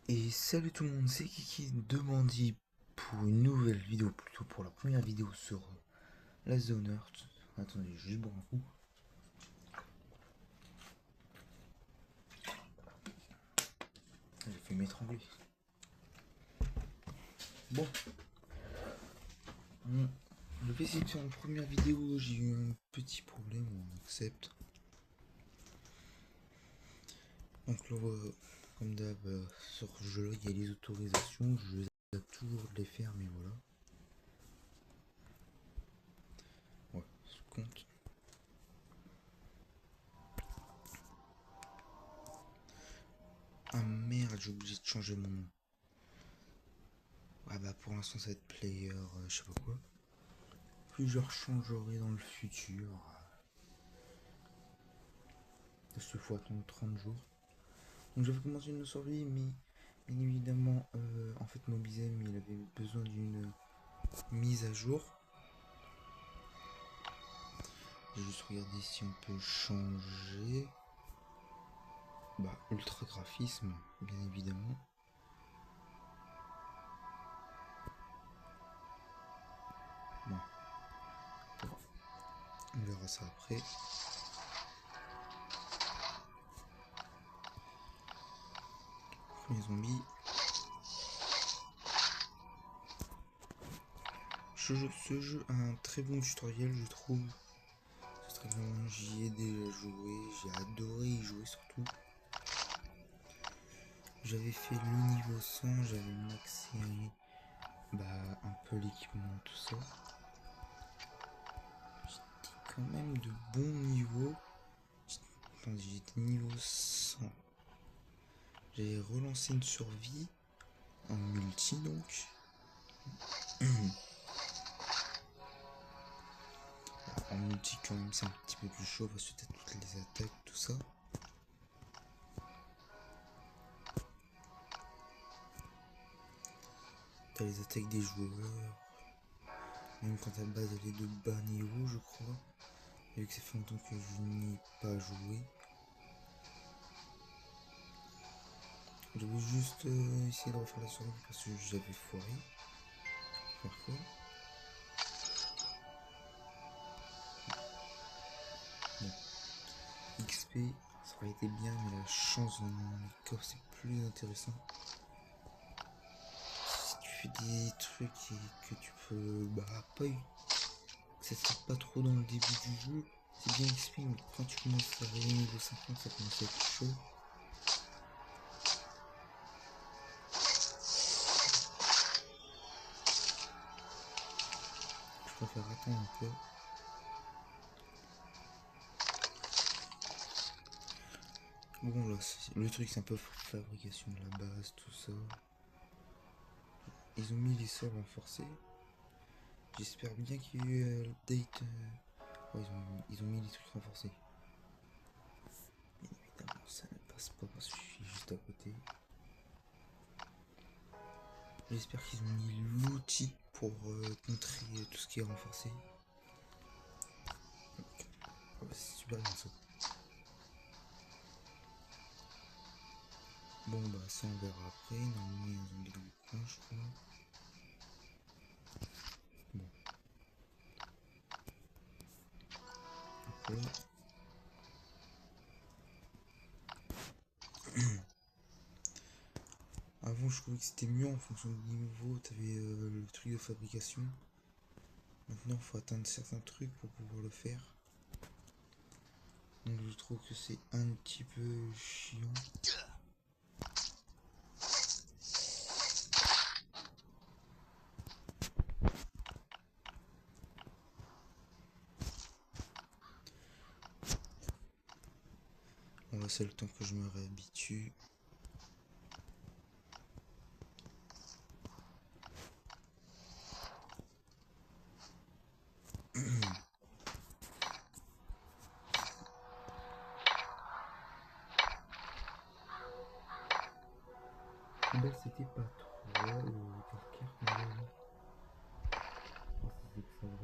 Et salut tout le monde, c'est Kiki de Mandy pour une nouvelle vidéo, plutôt pour la première vidéo sur la Zone Earth. Attendez, je vais juste boire un coup. J'ai fait m'étrangler. Bon. Je vais essayer de faire une première vidéo, j'ai eu un petit problème, on accepte. Donc là, comme d'hab, sur ce jeu-là, il y a les autorisations, je vais toujours de les faire, mais voilà. Ouais, ça compte. Ah merde, j'ai oublié de changer mon nom. Ah bah pour l'instant ça va être player, je sais pas quoi. Puis je rechangerai dans le futur. Parce qu'il faut attendre 30 jours. Donc j'avais commencé une survie, mais bien évidemment, en fait Mobizem il avait besoin d'une mise à jour. Je vais juste regarder si on peut changer. Bah ultra graphisme, bien évidemment. Bon. On verra ça après. Premier zombie. Ce jeu a un très bon tutoriel, je trouve. C'est très bon, j'y ai déjà joué, j'ai adoré y jouer surtout. J'avais fait le niveau 100, j'avais maxé un peu l'équipement, tout ça. J'étais quand même de bon niveau. Attendez, j'étais niveau 100. J'ai relancé une survie en multi donc. En multi quand même c'est un petit peu plus chaud parce que t'as toutes les attaques, tout ça. T'as les attaques des joueurs. Même quand ta base elle est de bas niveau je crois. Et vu que ça fait longtemps que je n'y ai pas joué. J'avais juste essayé de refaire la survie parce que j'avais foiré. Parfois. Bon. XP, ça aurait été bien, mais la chance dans le corps c'est plus intéressant. Si tu fais des trucs et que tu peux pas eu, que ça sert pas trop dans le début du jeu, c'est bien XP, mais quand tu commences à arriver au niveau 50, ça commence à être chaud. Je préfère attendre un peu. Bon là, le truc c'est un peu fabrication de la base, tout ça. Ils ont mis les sorts renforcés. J'espère bien qu'il y a eu l'update. Ouais, ils ont mis les trucs renforcés. Bien évidemment, ça ne passe pas parce que je suis juste à côté. J'espère qu'ils ont mis l'outil pour contrer tout ce qui est renforcé. Ouais, c'est super bien ça. Bon bah ça on verra après. Normalement il y a un zombie dans le coin je crois. Bon. Après. Avant je trouvais que c'était mieux en fonction du niveau. T'avais le truc de fabrication. Maintenant faut atteindre certains trucs pour pouvoir le faire. Donc je trouve que c'est un petit peu chiant. Bon là c'est le temps que je me réhabitue. Là c'était pas trop le calcaire qu'on avait. Oh, c'est que ça va.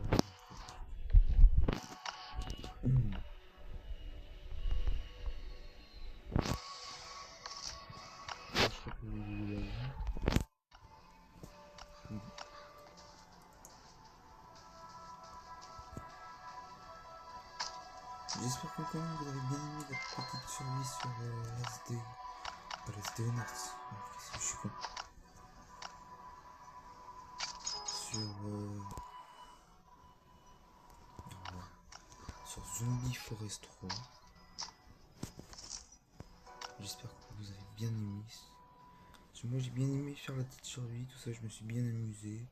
Je crois que J'espère que quand même vous avez bien aimé la petite survie sur l'SD. Pas l'SD Honest. Je suis con. Sur Zombie Forest 3. J'espère que vous avez bien aimé. Parce que moi j'ai bien aimé faire la petite survie, tout ça, je me suis bien amusé.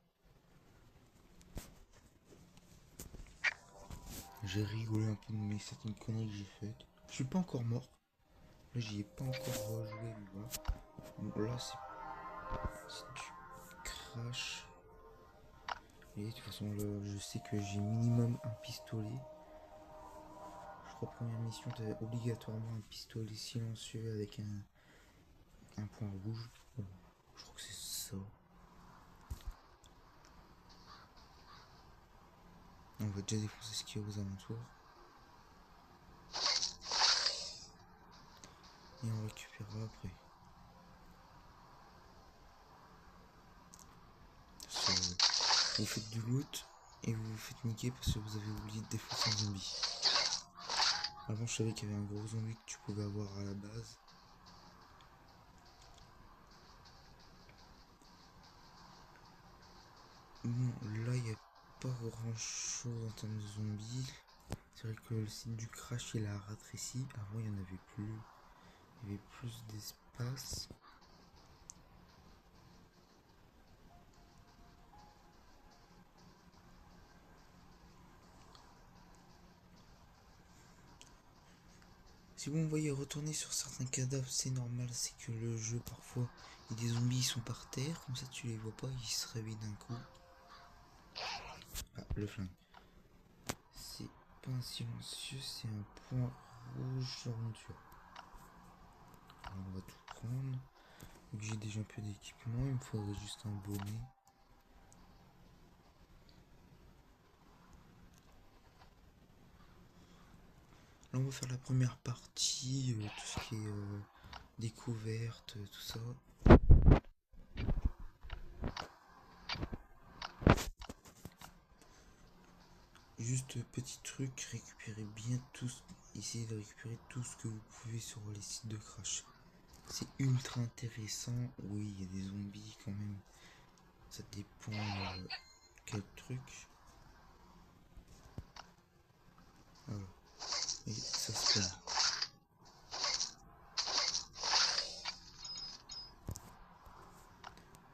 J'ai rigolé un peu de mes certaines conneries que j'ai faites. Je suis pas encore mort. Là j'y ai pas encore rejoué, mais voilà. Bon là c'est du crash. Et de toute façon là, je sais que j'ai minimum un pistolet. Je crois première mission t'avais obligatoirement un pistolet silencieux avec un point rouge. Bon, je crois que c'est ça. On va déjà défoncer ce qu'il y a aux alentours. Et on récupérera après. Vous faites du loot et vous vous faites niquer parce que vous avez oublié de défoncer un zombie. Avant je savais qu'il y avait un gros zombie que tu pouvais avoir à la base. Bon là il n'y a pas grand chose en termes de zombies. C'est vrai que le site du crash il a rétréci. Avant il n'y en avait plus. Il y avait plus d'espace. Si vous me voyez retourner sur certains cadavres, c'est normal, c'est que le jeu parfois, il y a des zombies qui sont par terre, comme ça tu les vois pas, ils se réveillent d'un coup. Ah, le flingue. C'est pas un silencieux, c'est un point rouge sur monture. Alors on va tout prendre. Donc j'ai déjà un peu d'équipement, il me faudrait juste un bonnet. Là on va faire la première partie, tout ce qui est découverte, tout ça. Juste petit truc, récupérez bien tous, essayez de récupérer tout ce que vous pouvez sur les sites de crash. C'est ultra intéressant, oui il y a des zombies quand même, ça dépend quel truc. Voilà, et ça spawn.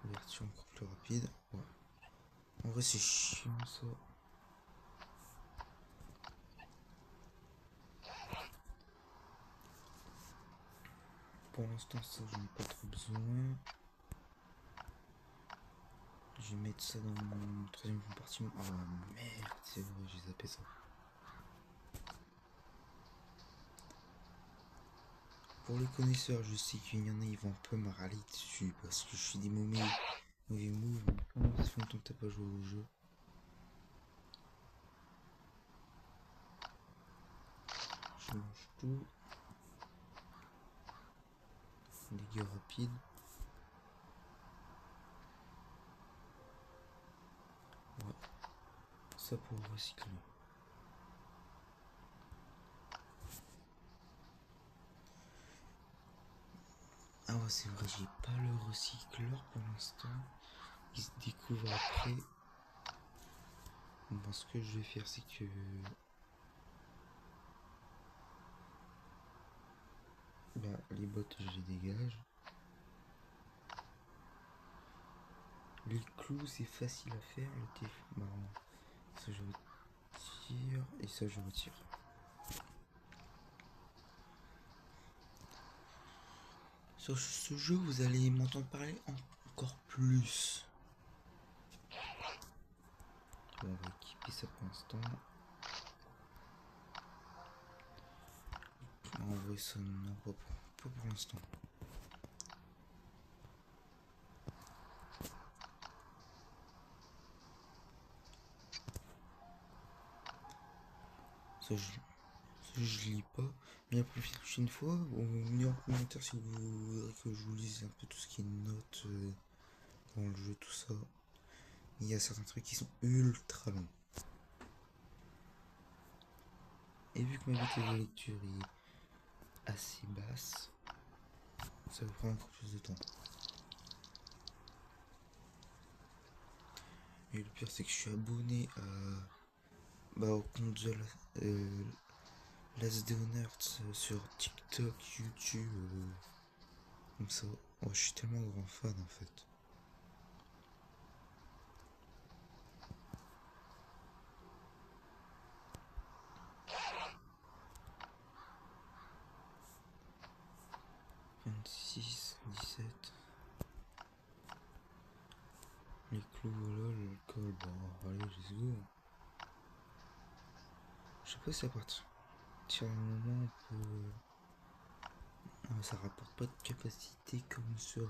Ouverture encore plus rapide, ouais. En vrai c'est chiant ça. Pour l'instant ça j'en ai pas trop besoin. Je vais mettre ça dans mon troisième compartiment. Oh merde, c'est vrai, j'ai zappé ça. Pour les connaisseurs, je sais qu'il y en a, ils vont un peu me râler dessus parce que je suis des mauvais moves. Comment ça fait longtemps que t'as pas joué au jeu? Je mange tout. Dégâts rapides. Ouais. Ça pour recycler. Ah ouais, c'est vrai, j'ai pas le recycleur pour l'instant. Il se découvre après. Bon, ce que je vais faire, c'est que... Bah, les bottes, je les dégage. Les clous, c'est facile à faire. Le téléphone, bah, ça je retire et ça je retire. Sur ce jeu, vous allez m'entendre parler encore plus. Bon, on va équiper ça pour l'instant. On va envoyer ça, non, pas pour l'instant. Ça, je lis pas. Mais la prochaine fois, vous me dites en commentaire si vous voudrez que je vous lise un peu tout ce qui est notes dans le jeu, tout ça. Il y a certains trucs qui sont ultra longs. Et vu que ma vitesse de lecture est assez basse, ça va prendre encore plus de temps. Et le pire, c'est que je suis abonné au compte de Las sur TikTok, YouTube, comme ça. Oh, je suis tellement grand fan en fait. « 26, 17... Les clous, voilà, l'alcool, bon, allez, let's go. Je sais pas si à partir du moment où ça rapporte pas de capacité comme sur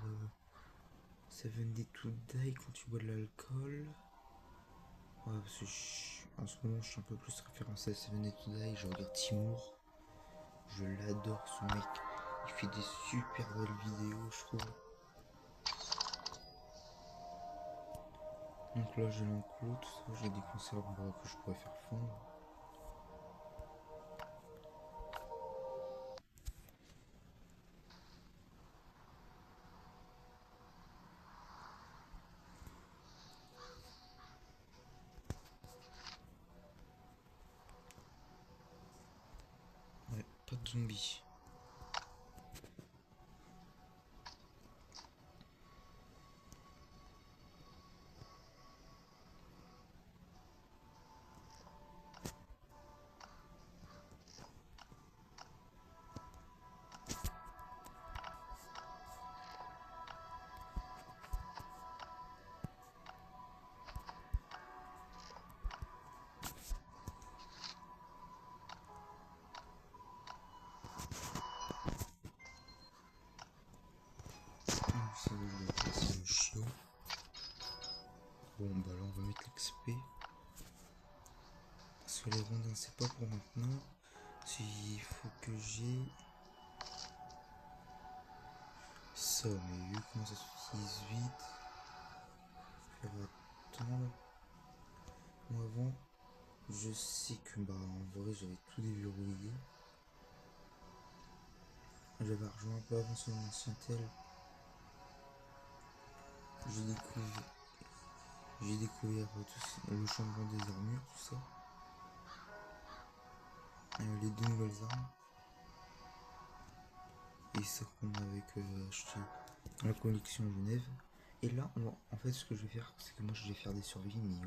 Seven Day to Die quand tu bois de l'alcool. Ouais, parce que en ce moment, je suis un peu plus référencé à Seven Day to Die. Je regarde Timur. Je l'adore, ce mec. Il fait des super belles vidéos, je trouve. Donc là, j'ai l'enclos, tout ça. J'ai des conserves que je pourrais faire fondre. Ouais, pas de zombies. C'est chiant. Bon, bah là, on va mettre l'XP. Parce que les rondins, c'est pas pour maintenant. Il faut que j'ai ça, mais vu comment ça s'utilise vite, je vais attendre. Moi avant, je sais que en vrai j'avais tout déverrouillé. J'avais rejoint un peu avant son ancien tel. J'ai découvert le changement des armures, tout ça. Les deux nouvelles armes. Et ça qu'on avait acheté dans la collection Genève. Et là, en fait, ce que je vais faire, c'est que moi je vais faire des survies, mais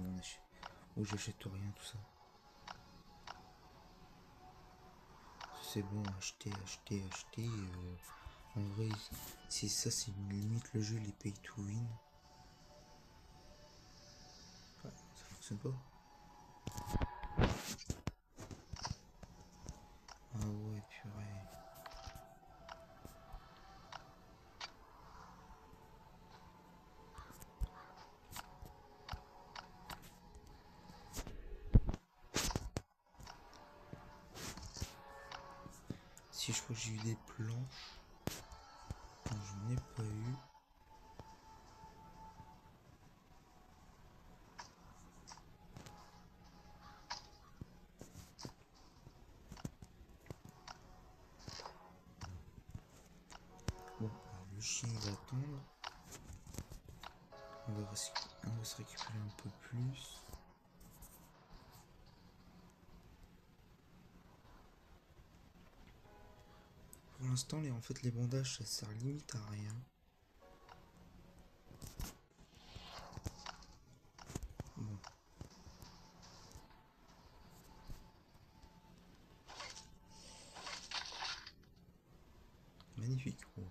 où j'achète rien, tout ça. C'est bon, acheter. En vrai, c'est ça, c'est limite le jeu, les pay to win. Ouais, ça fonctionne pas. Ah ouais, purée. Si je crois que j'ai eu des planches, non, j'en ai pas eu. Bon, alors le chien va attendre. On va se récupérer un peu plus. Pour l'instant, les bandages, ça sert limite à rien. Bon. Magnifique. Oh.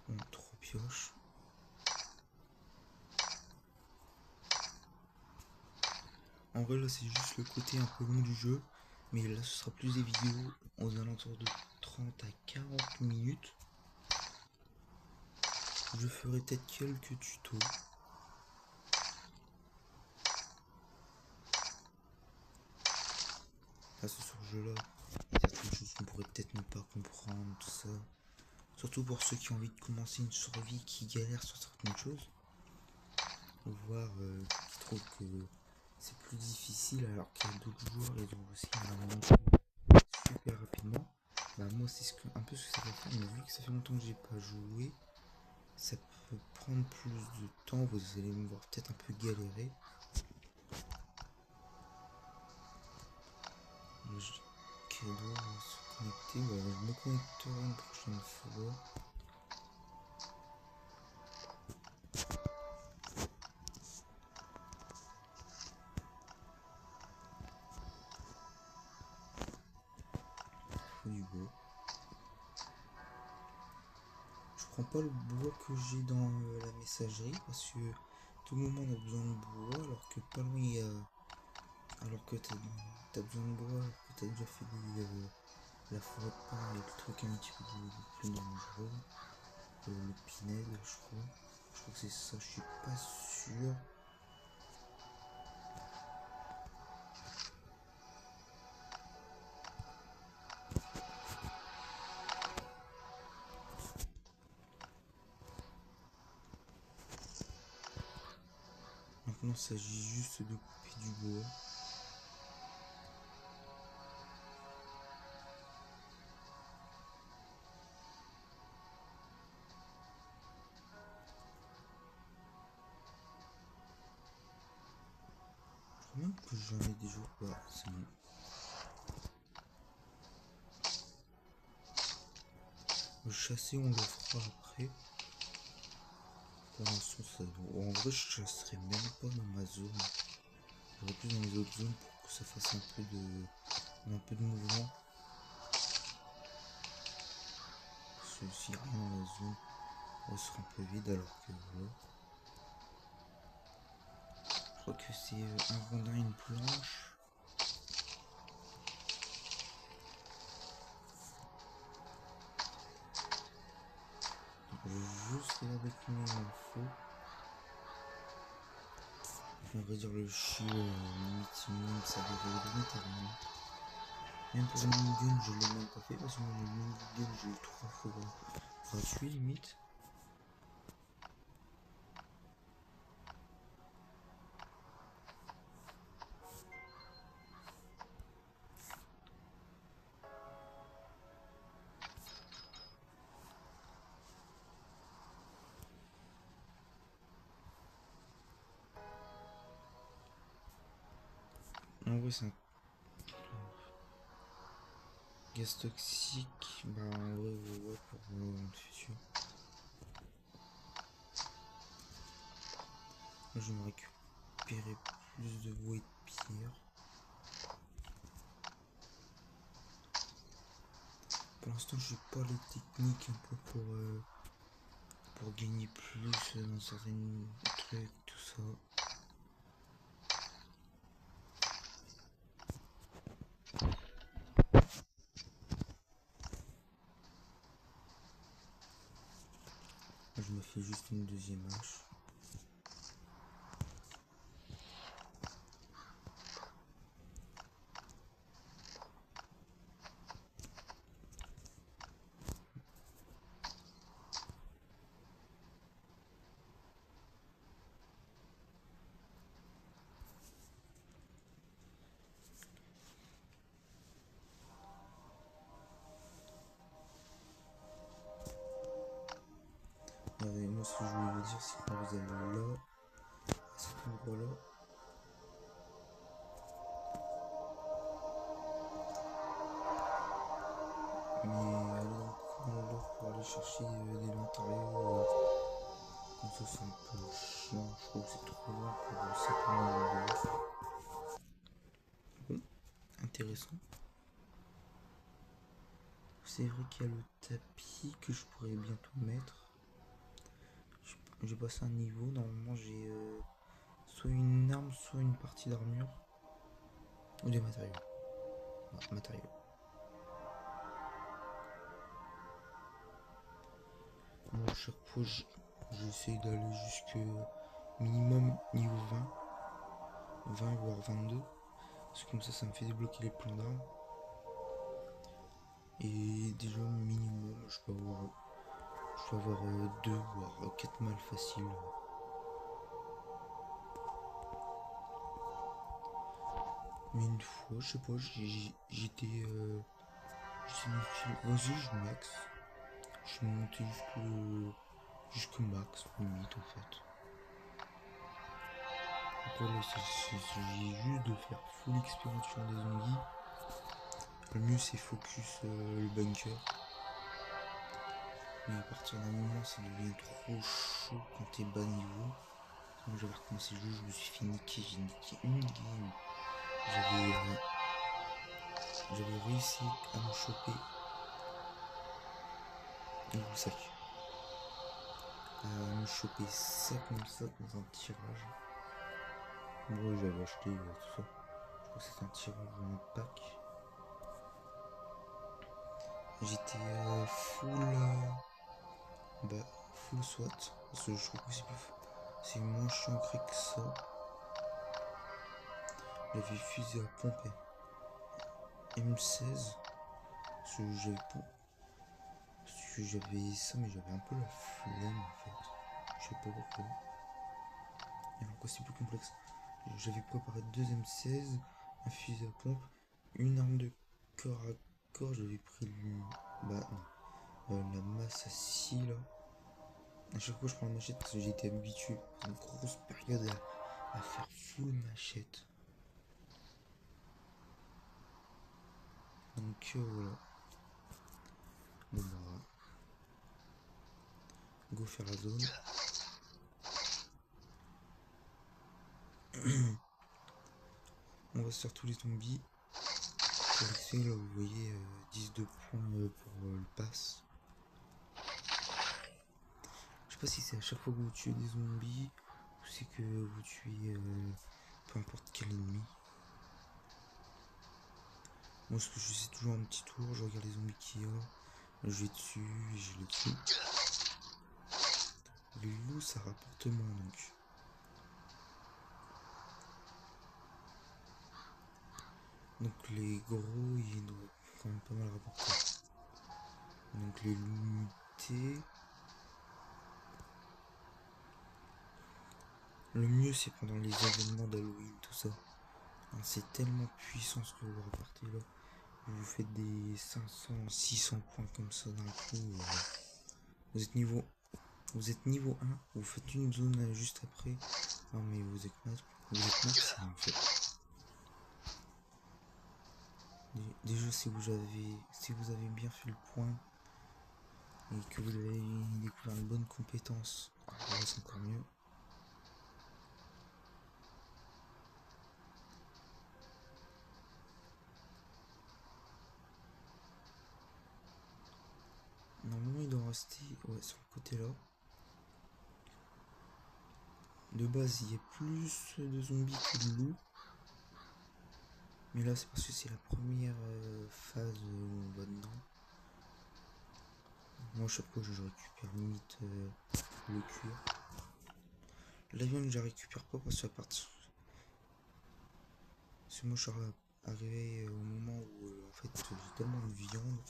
Bon, 3 pioches. En vrai, là, c'est juste le côté un peu long du jeu. Mais là, ce sera plus des vidéos aux alentours de 30 à 40 minutes. Je ferai peut-être quelques tutos. Là, sur ce jeu-là, il y a certaines choses qu'on pourrait peut-être ne pas comprendre, tout ça. Surtout pour ceux qui ont envie de commencer une survie, qui galèrent sur certaines choses. Voire qui trouvent que c'est plus difficile alors qu'il y a d'autres joueurs, ils ont aussi super rapidement. Bah moi c'est un peu ce que ça va faire, mais vu que ça fait longtemps que j'ai pas joué, ça peut prendre plus de temps, vous allez me voir peut-être un peu galérer. Cadeau se connecter, bah, je me connecterai une prochaine fois. Faut du bois. Je prends pas le bois que j'ai dans la messagerie parce que tout le monde a besoin de bois alors que pas loin il y a... Alors que t'as besoin de bois, alors que t'as déjà fait la forêt de pain et le truc un petit peu plus dangereux. Le pinède je crois. Je crois que c'est ça, je suis pas sûr. Maintenant il s'agit juste de couper du bois. Je crois même que j'en ai déjà pas, c'est bon. Le chasser on le fera après. Pour l'instant ça va. En vrai je chasserai même pas dans ma zone. J'aurais plus dans les autres zones pour que ça fasse un peu de mouvement. Parce que si rien dans la zone, elle sera un peu vide alors que voilà. Je crois que c'est un rondin, une planche. Je vais juste regarder combien il en faut. On va dire le chiot limite minimum, ça devrait limite à rien. Même pour le minigun, je l'ai même pas fait parce que le minigun, j'ai eu 3 fois gratuit limite. En vrai, c'est un gaz toxique. Bah, en vrai, ouais, pour le futur. Là, je vais me récupérer plus de bois et de pierre. Pour l'instant, je sais pas les techniques un peu pour gagner plus dans certains trucs, tout ça. Là, je me fais juste une deuxième hache. Et moi, ce que je voulais vous dire, c'est que quand vous allez là, à cet endroit-là, mais aller dans le coin là pour aller chercher des matériaux, comme ça, c'est un peu chiant. Je trouve que c'est trop long pour simplement le bon, intéressant. C'est vrai qu'il y a le tapis que je pourrais bientôt mettre. J'ai passé un niveau, normalement j'ai soit une arme, soit une partie d'armure. Ou des matériaux. Ouais, matériaux. Moi, à chaque fois, j'essaie d'aller jusqu'à minimum niveau 20 voire 22. Parce que comme ça me fait débloquer les plans d'armes. Et déjà, minimum, je peux avoir Je dois avoir 2 voire 4 mâles faciles. Mais une fois, je sais pas, j'étais... vas-y, je max. Je suis monté jusqu'au max, limite en fait. Après là, il s'agit juste de faire full expérience sur des zombies. Le mieux c'est focus le bunker. Mais à partir d'un moment, ça devient trop chaud quand t'es bas niveau. Moi j'avais recommencé le jeu, je me suis fait niquer, j'ai niqué une game. J'avais réussi à me choper un gros sac. À me choper ça comme ça dans un tirage. Moi j'avais acheté tout ça. Je crois que c'était un tirage ou un pack. J'étais full SWAT. Parce que je trouve que c'est moins chiant que ça. J'avais fusil à pompe M16. Parce que j'avais ça, mais j'avais un peu la flemme en fait. Je sais pas pourquoi. Et alors quoi, c'est plus complexe. J'avais préparé 2 M16, un fusil à pompe, une arme de corps à corps. J'avais pris la masse à scie là. À chaque fois je prends la machette parce que j'ai été habitué pendant une grosse période à faire full machette. Donc voilà. Bon bah. Go faire la zone. On va se faire tous les zombies. Pour l'excès là vous voyez 10 de points pour le pass. Je sais pas si c'est à chaque fois que vous tuez des zombies ou c'est que vous tuez peu importe quel ennemi. Moi ce que je fais toujours un petit tour, je regarde les zombies qu'il y a, je vais dessus et je les tue. Les loups ça rapporte moins donc. Donc les gros ils doivent quand même pas mal rapporter. Donc les loups mutés. Le mieux c'est pendant les événements d'Halloween, tout ça. C'est tellement puissant ce que vous rapportez là. Vous faites des 500, 600 points comme ça d'un coup. Vous êtes niveau 1, vous faites une zone juste après. Non mais vous êtes max en fait. Déjà si vous avez bien fait le point et que vous avez découvert une bonne compétence, c'est encore mieux. Normalement il doit rester sur le côté là. De base il y a plus de zombies que de loups. Mais là c'est parce que c'est la première phase où on va dedans. Moi chaque fois je récupère limite le cuir. L'avion je la récupère pas parce que moi je suis arrivé au moment où en fait j'ai tellement de viande.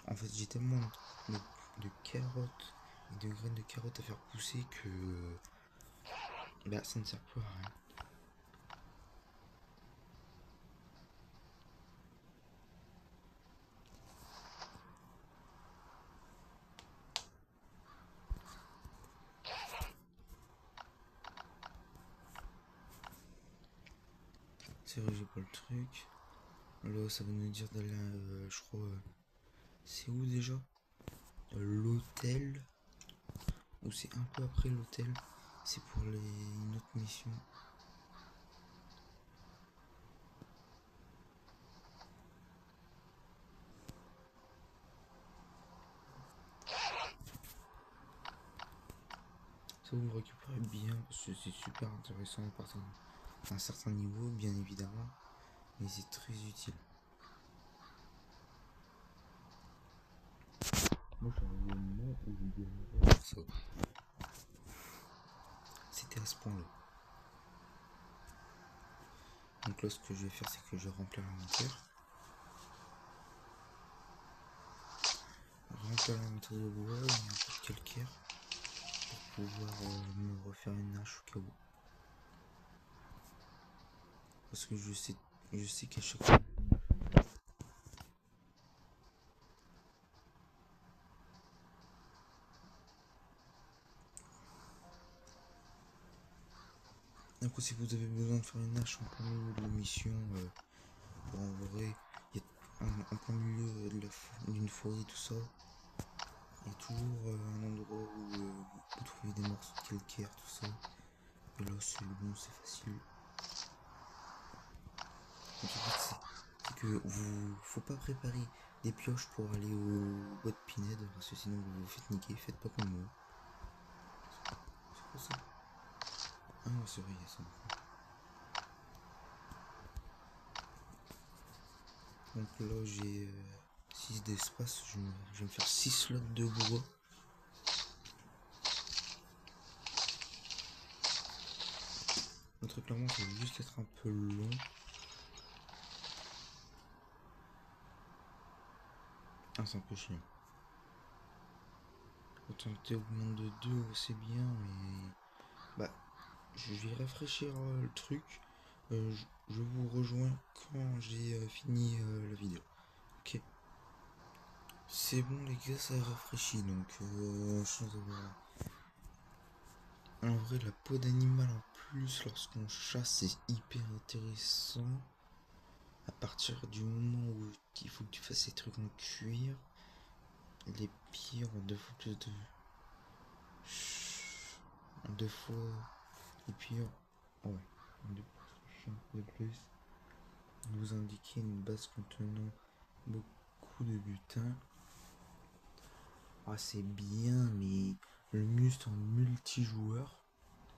En fait j'ai tellement de carottes et de graines de carottes à faire pousser que ça ne sert plus à rien. C'est vrai j'ai pas le truc. Là ça va nous dire d'aller je crois c'est où déjà l'hôtel. Ou c'est un peu après l'hôtel. C'est pour une autre mission. Ça vous récupérez bien parce que c'est super intéressant à partir d'un certain niveau bien évidemment. Mais c'est très utile. Moi je suis arrivé au moment où je devais faire ça. C'était à ce point là. Donc là ce que je vais faire c'est que je vais remplir l'inventaire. pas la méthode de bois, il y a un peu de calcaire pour pouvoir me refaire une hache au cas où. Parce que je sais qu'à chaque fois. Après, si vous avez besoin de faire une hache en plein milieu de la mission, en vrai, il y a en plein milieu d'une forêt, tout ça, il y a toujours un endroit où vous trouvez des morceaux de calcaire, tout ça. Et là, c'est bon, c'est facile. Donc, en fait, c'est que faut pas préparer des pioches pour aller au bois de Pinède, parce que sinon vous vous faites niquer, faites pas comme moi. C'est quoi ça? Ah non, c'est vrai, il y a ça. Donc là, j'ai 6 d'espace, je vais me faire 6 slots de bois. Très clairement, ça va juste être un peu long. Ah, c'est un peu chiant. Autant que augmente de 2, c'est bien, mais... Bah, je vais rafraîchir le truc. Je vous rejoins quand j'ai fini la vidéo. Ok. C'est bon les gars, ça rafraîchit, donc chance d'avoir... En vrai, la peau d'animal en plus, lorsqu'on chasse, c'est hyper intéressant. À partir du moment où il faut que tu fasses ces trucs en cuir, les pires ont 2 fois plus de... 2 fois les pires... Ouais, 2 de plus. Vous indiquez une base contenant beaucoup de butin. Ah, c'est bien, mais le mieux c'est en multijoueur,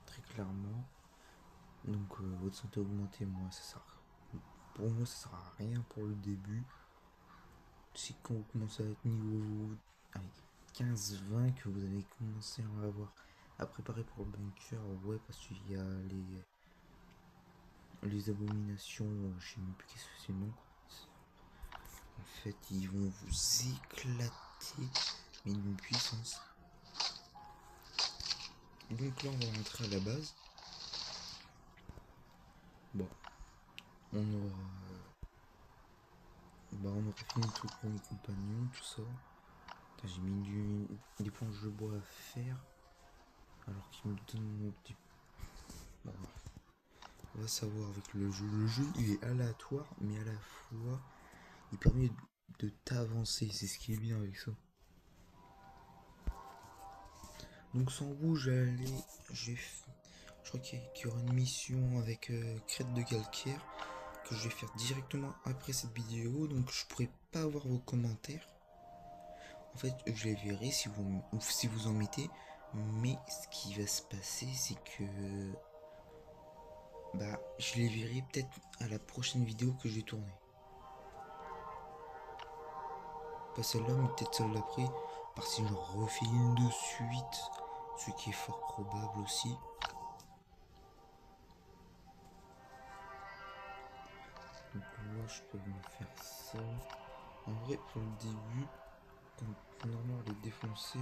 très clairement. Donc votre santé augmentée, moi ça sert. Pour moi ça sert à rien pour le début. C'est quand vous commencez à être niveau avec 15-20 que vous avez commencé à avoir à préparer pour le bunker. Ouais, parce qu'il y a les abominations, je sais même plus qu'est-ce que c'est le nom. En fait, ils vont vous éclater, mais d'une puissance. Donc là, on va rentrer à la base. Bon, on aura fini tout le premier compagnon, tout ça. J'ai mis des planches de bois à faire, alors qu'il me donne des... Bon, on va savoir avec le jeu. Le jeu, il est aléatoire, mais à la fois, il permet de t'avancer. C'est ce qui est bien avec ça. Donc sans vous, je crois qu'il y aura une mission avec crête de calcaire que je vais faire directement après cette vidéo, donc je pourrai pas avoir vos commentaires. En fait, je les verrai si vous en mettez, mais ce qui va se passer, c'est que bah je les verrai peut-être à la prochaine vidéo que je vais tourner. Pas celle-là, mais peut-être celle d'après, parce que j'en refais une de suite, ce qui est fort probable aussi. Donc là, je peux me faire ça. En vrai, pour le début, quand normalement elle est défoncée,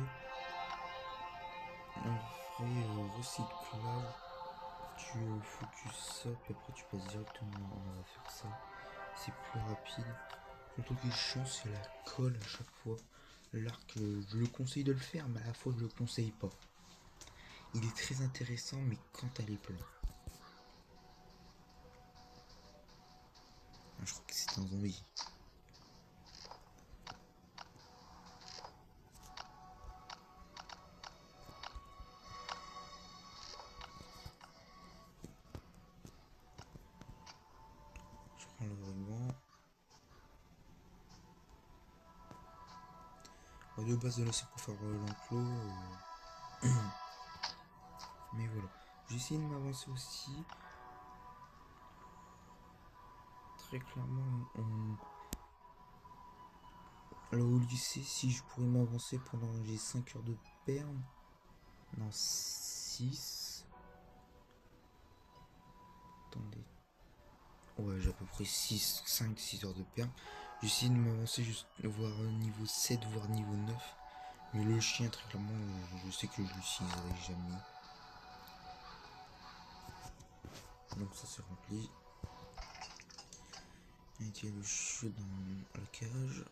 en vrai, recyclage, tu focus ça, puis après tu passes directement à faire ça. C'est plus rapide. Le truc qui est chiant, c'est la colle à chaque fois. L'arc, je le conseille de le faire, mais à la fois je le conseille pas. Il est très intéressant, mais quand elle est pleine. Ah, je crois que c'est un zombie. Je prends le ruban. De base, là, c'est pour faire l'enclos. Mais voilà. J'ai essayé de m'avancer aussi. Très clairement, là au lycée, si je pourrais m'avancer pendant j'ai 5 heures de perm. Non, 6. Attendez. Ouais, j'ai à peu près 5-6 heures de perm. J'essaie de m'avancer juste voir niveau 7, voire niveau 9. Mais le chien, très clairement, je sais que je l'utiliserai jamais. Donc ça c'est rempli. Et il y a le chiot dans la cage.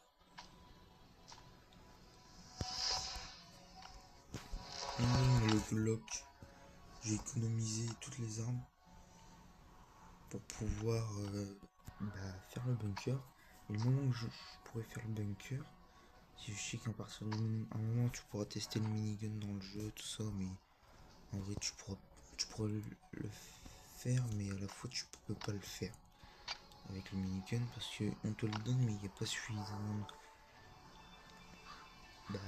Le Glock. J'ai économisé toutes les armes pour pouvoir faire le bunker. Et le moment où je pourrais faire le bunker, si je sais qu'à partir d'un moment tu pourras tester le minigun dans le jeu, tout ça, mais en vrai tu pourras le faire, mais à la fois tu peux pas le faire avec le minigun parce que on te le donne mais il n'y a pas suffisamment. Bah,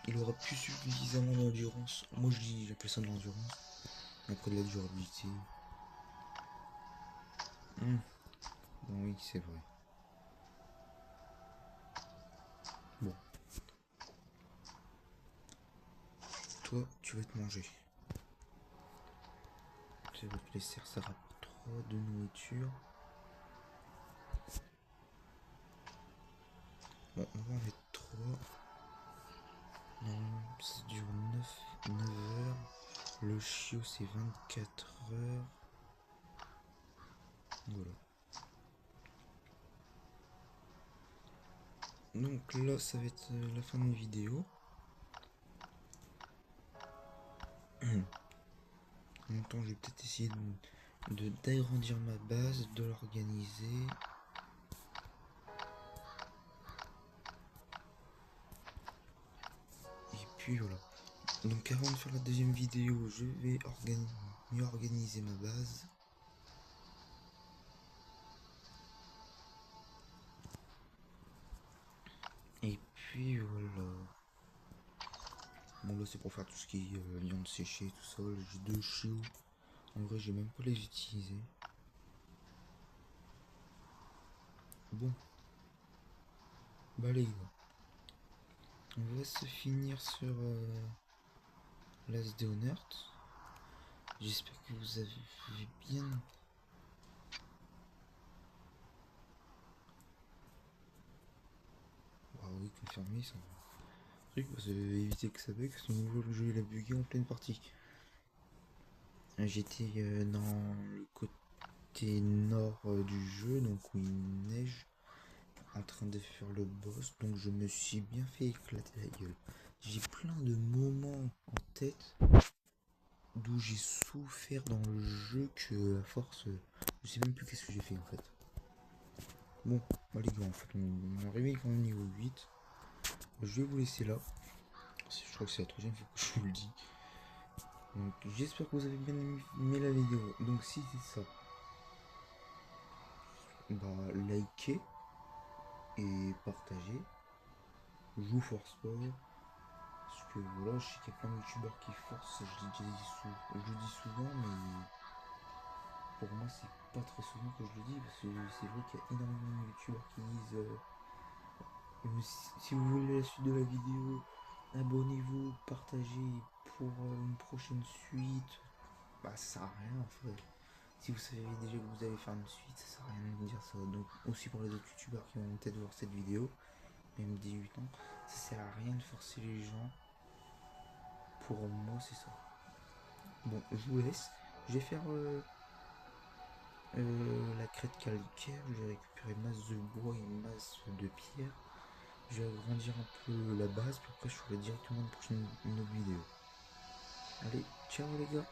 il aura plus suffisamment d'endurance. Moi j'appelle ça de l'endurance. Après de la durabilité. Bon, oui, c'est vrai. Bon, toi, tu vas te manger. C'est votre plaisir, ça rapporte 3 de nourriture. Bon, on va en mettre 3. Non, ça dure 9 heures. Le chiot, c'est 24 heures. Voilà. Donc là, ça va être la fin de la vidéo. En même temps, je vais peut-être essayer d'agrandir ma base, de l'organiser. Et puis voilà. Donc avant de faire la deuxième vidéo, je vais mieux organiser ma base. Et puis voilà. Bon là c'est pour faire tout ce qui est viande séchée, tout ça. J'ai 2 chiots. En vrai j'ai même pas les utiliser. Bon. Bah les gars. On va se finir sur l'As de Honert. J'espère que vous avez bien... Ah oui, confirmé ça. Truc, parce que éviter que ça bug, parce que le jeu il a bugué en pleine partie. J'étais dans le côté nord du jeu, donc où il neige, en train de faire le boss, donc je me suis bien fait éclater la gueule. J'ai plein de moments en tête d'où j'ai souffert dans le jeu que à force, je sais même plus qu'est-ce que j'ai fait en fait. Bon, bah les gars, en fait, on est arrivé quand même au niveau 8. Je vais vous laisser là. Je crois que c'est la troisième fois que je vous le dis. Donc j'espère que vous avez bien aimé la vidéo. Donc si c'est ça, bah likez et partagez. Je vous force pas. Parce que voilà, je sais qu'il y a plein de youtubeurs qui forcent, je le dis souvent, mais pour moi c'est pas très souvent que je le dis, parce que c'est vrai qu'il y a énormément de youtubeurs qui disent si vous voulez la suite de la vidéo, abonnez-vous, partagez pour une prochaine suite. Bah ça sert à rien en fait. Si vous savez déjà que vous allez faire une suite, ça sert à rien de dire ça. Donc aussi pour les autres youtubeurs qui vont peut-être voir cette vidéo, même 18 ans, ça sert à rien de forcer les gens. Pour moi c'est ça. Bon, je vous laisse. Je vais faire la crête calcaire. Je vais récupérer masse de bois et masse de pierre. Je vais agrandir un peu la base. Puis après, je ferai directement une autre vidéo. Allez, ciao les gars.